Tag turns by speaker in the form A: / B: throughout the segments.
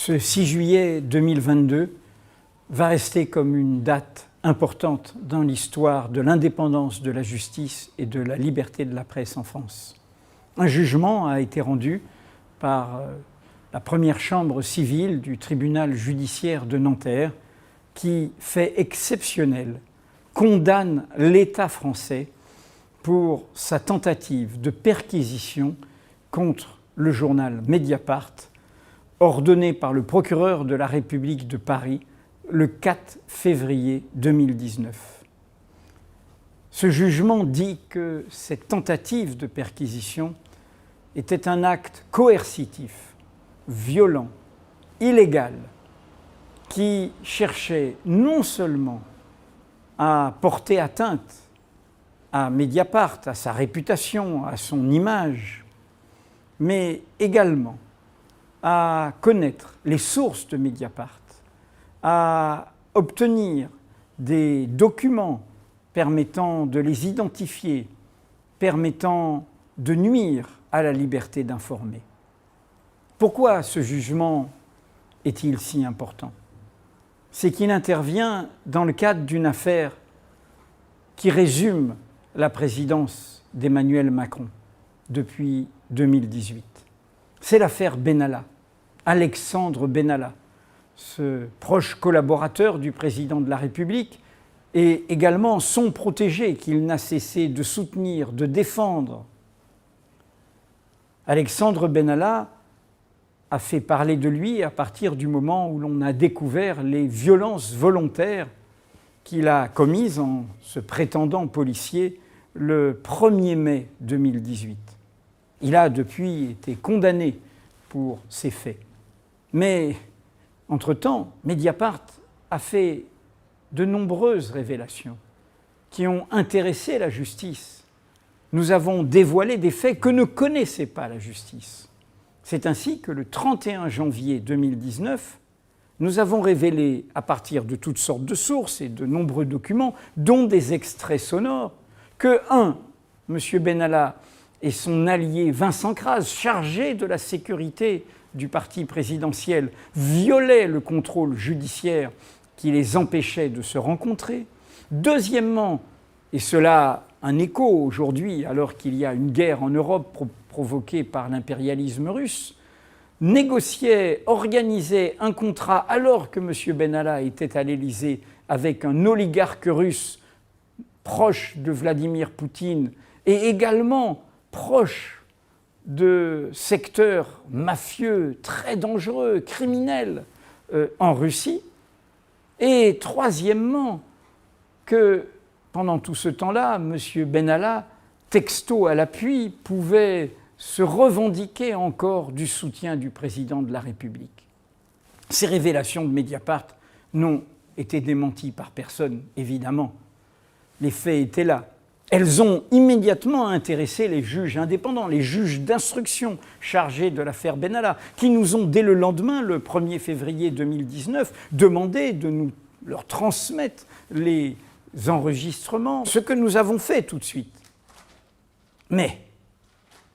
A: Ce 6 juillet 2022 va rester comme une date importante dans l'histoire de l'indépendance de la justice et de la liberté de la presse en France. Un jugement a été rendu par la première chambre civile du tribunal judiciaire de Nanterre qui, fait exceptionnel, condamne l'État français pour sa tentative de perquisition contre le journal Mediapart, ordonné par le procureur de la République de Paris le 4 février 2019. Ce jugement dit que cette tentative de perquisition était un acte coercitif, violent, illégal, qui cherchait non seulement à porter atteinte à Mediapart, à sa réputation, à son image, mais également à connaître les sources de Mediapart, à obtenir des documents permettant de les identifier, permettant de nuire à la liberté d'informer. Pourquoi ce jugement est-il si important ? C'est qu'il intervient dans le cadre d'une affaire qui résume la présidence d'Emmanuel Macron depuis 2018. C'est l'affaire Benalla, Alexandre Benalla, ce proche collaborateur du président de la République et également son protégé qu'il n'a cessé de soutenir, de défendre. Alexandre Benalla a fait parler de lui à partir du moment où l'on a découvert les violences volontaires qu'il a commises en se prétendant policier le 1er mai 2018. Il a depuis été condamné pour ces faits. Mais, entre-temps, Mediapart a fait de nombreuses révélations qui ont intéressé la justice. Nous avons dévoilé des faits que ne connaissait pas la justice. C'est ainsi que le 31 janvier 2019, nous avons révélé, à partir de toutes sortes de sources et de nombreux documents, dont des extraits sonores, que M. Benalla et son allié Vincent Crase, chargé de la sécurité du parti présidentiel, violaient le contrôle judiciaire qui les empêchait de se rencontrer. Deuxièmement, et cela a un écho aujourd'hui alors qu'il y a une guerre en Europe provoquée par l'impérialisme russe, négociait, organisait un contrat alors que M. Benalla était à l'Élysée avec un oligarque russe proche de Vladimir Poutine et également proche de secteurs mafieux, très dangereux, criminels en Russie. Et troisièmement, que pendant tout ce temps-là, M. Benalla, texto à l'appui, pouvait se revendiquer encore du soutien du président de la République. Ces révélations de Mediapart n'ont été démenties par personne, évidemment. Les faits étaient là. Elles ont immédiatement intéressé les juges indépendants, les juges d'instruction chargés de l'affaire Benalla, qui nous ont, dès le lendemain, le 1er février 2019, demandé de nous leur transmettre les enregistrements, ce que nous avons fait tout de suite. Mais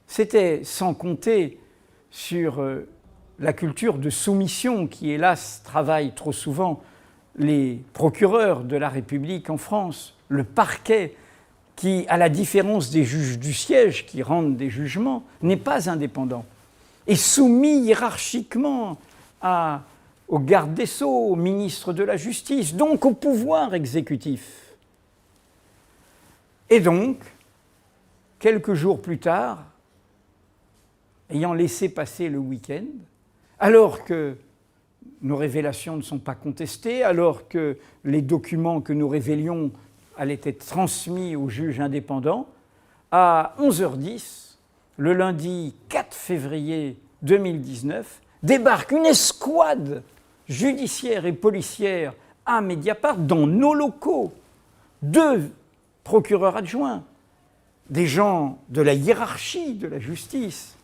A: c'était sans compter sur la culture de soumission qui, hélas, travaille trop souvent les procureurs de la République en France, le parquet, qui, à la différence des juges du siège qui rendent des jugements, n'est pas indépendant, est soumis hiérarchiquement au garde des Sceaux, au ministre de la Justice, donc au pouvoir exécutif. Et donc, quelques jours plus tard, ayant laissé passer le week-end, alors que nos révélations ne sont pas contestées, alors que les documents que nous révélions allaient être transmis aux juges indépendants, à 11h10, le lundi 4 février 2019, débarque une escouade judiciaire et policière à Mediapart, dans nos locaux, 2 procureurs adjoints, des gens de la hiérarchie de la justice,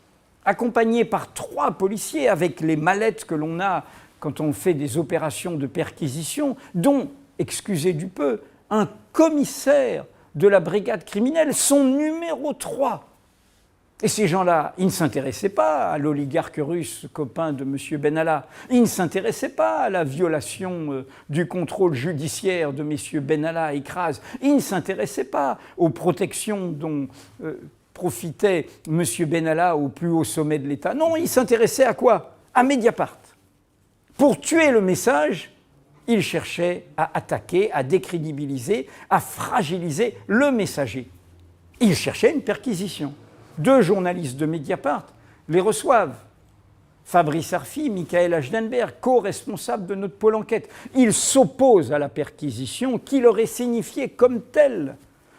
A: accompagnés par 3 policiers avec les mallettes que l'on a quand on fait des opérations de perquisition, dont, excusez du peu, un commissaire de la brigade criminelle, son numéro 3. Et ces gens-là, ils ne s'intéressaient pas à l'oligarque russe copain de M. Benalla. Ils ne s'intéressaient pas à la violation du contrôle judiciaire de M. Benalla et Kras. Ils ne s'intéressaient pas aux protections dont profitait M. Benalla au plus haut sommet de l'État. Non, ils s'intéressaient à quoi? À Mediapart. Pour tuer le message, ils cherchaient à attaquer, à décrédibiliser, à fragiliser le messager. Ils cherchaient une perquisition. 2 journalistes de Mediapart les reçoivent. Fabrice Arfi, Michael Ajdenberg, co-responsables de notre pôle enquête. Ils s'opposent à la perquisition qui leur est signifiée comme telle.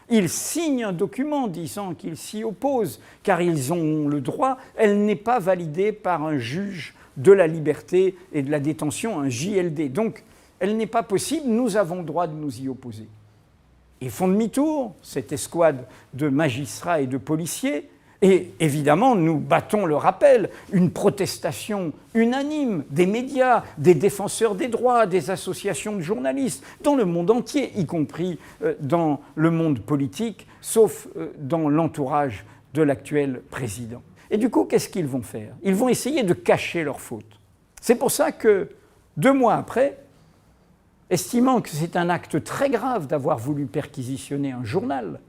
A: Ils signent un document disant qu'ils s'y opposent, car ils ont le droit. Elle n'est pas validée par un juge de la liberté et de la détention, un JLD. Donc, elle n'est pas possible, nous avons le droit de nous y opposer. Ils font demi-tour, cette escouade de magistrats et de policiers, et évidemment, nous battons le rappel, une protestation unanime des médias, des défenseurs des droits, des associations de journalistes, dans le monde entier, y compris dans le monde politique, sauf dans l'entourage de l'actuel président. Et du coup, qu'est-ce qu'ils vont faire? Ils vont essayer de cacher leurs fautes. C'est pour ça que, 2 mois après, estimant que c'est un acte très grave d'avoir voulu perquisitionner un journal,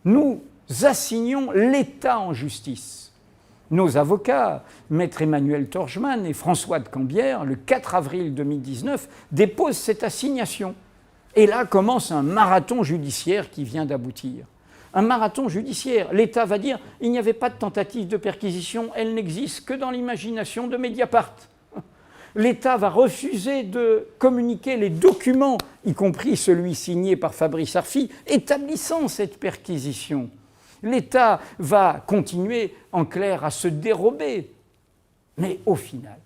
A: nous assignons l'État en justice. Nos avocats, Maître Emmanuel Torgeman et François de Cambière, le 4 avril 2019, déposent cette assignation. Et là commence un marathon judiciaire qui vient d'aboutir. Un marathon judiciaire. L'État va dire « il n'y avait pas de tentative de perquisition, elle n'existe que dans l'imagination de Mediapart ». L'État va refuser de communiquer les documents, y compris celui signé par Fabrice Arfi, établissant cette perquisition. L'État va continuer, en clair, à se dérober. Mais au final,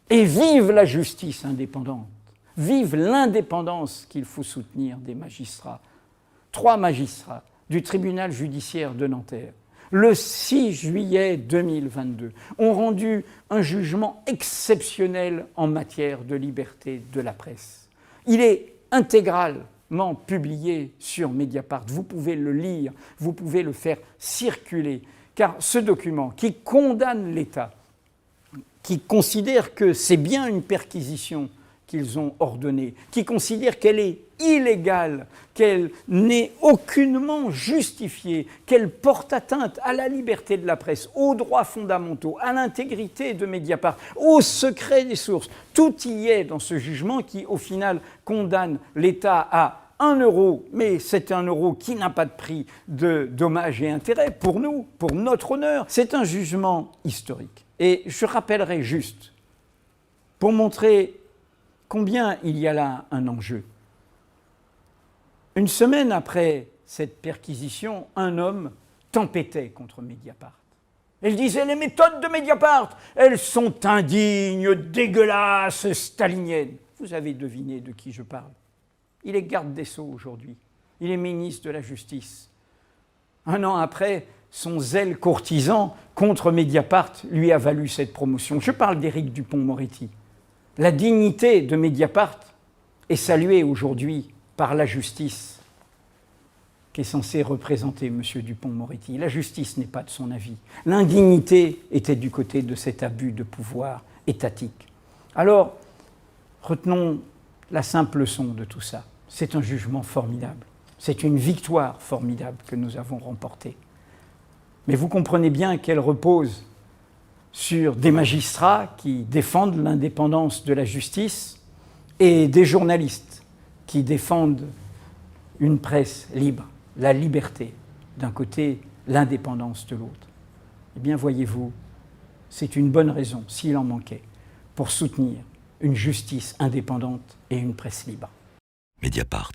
A: et vive la justice indépendante, vive l'indépendance qu'il faut soutenir des magistrats. 3 magistrats du tribunal judiciaire de Nanterre, le 6 juillet 2022, ont rendu un jugement exceptionnel en matière de liberté de la presse. Il est intégral publié sur Mediapart. Vous pouvez le lire, vous pouvez le faire circuler, car ce document qui condamne l'État, qui considère que c'est bien une perquisition qu'ils ont ordonnée, qui considère qu'elle est illégale, qu'elle n'est aucunement justifiée, qu'elle porte atteinte à la liberté de la presse, aux droits fondamentaux, à l'intégrité de Mediapart, au secret des sources. Tout y est dans ce jugement qui, au final, condamne l'État à 1 euro, mais c'est 1 euro qui n'a pas de prix de dommages et intérêts pour nous, pour notre honneur. C'est un jugement historique. Et je rappellerai juste, pour montrer combien il y a là un enjeu. Une semaine après cette perquisition, un homme tempêtait contre Mediapart. Il disait « les méthodes de Mediapart, elles sont indignes, dégueulasses, staliniennes ». Vous avez deviné de qui je parle. Il est garde des Sceaux aujourd'hui. Il est ministre de la Justice. 1 an après, son zèle courtisan contre Mediapart lui a valu cette promotion. Je parle d'Éric Dupond-Moretti. La dignité de Mediapart est saluée aujourd'hui par la justice qui est censée représenter M. Dupond-Moretti. La justice n'est pas de son avis. L'indignité était du côté de cet abus de pouvoir étatique. Alors, retenons la simple leçon de tout ça. C'est un jugement formidable. C'est une victoire formidable que nous avons remportée. Mais vous comprenez bien qu'elle repose sur des magistrats qui défendent l'indépendance de la justice et des journalistes qui défendent une presse libre, la liberté d'un côté, l'indépendance de l'autre. Eh bien, voyez-vous, c'est une bonne raison, s'il en manquait, pour soutenir une justice indépendante et une presse libre.
B: Mediapart.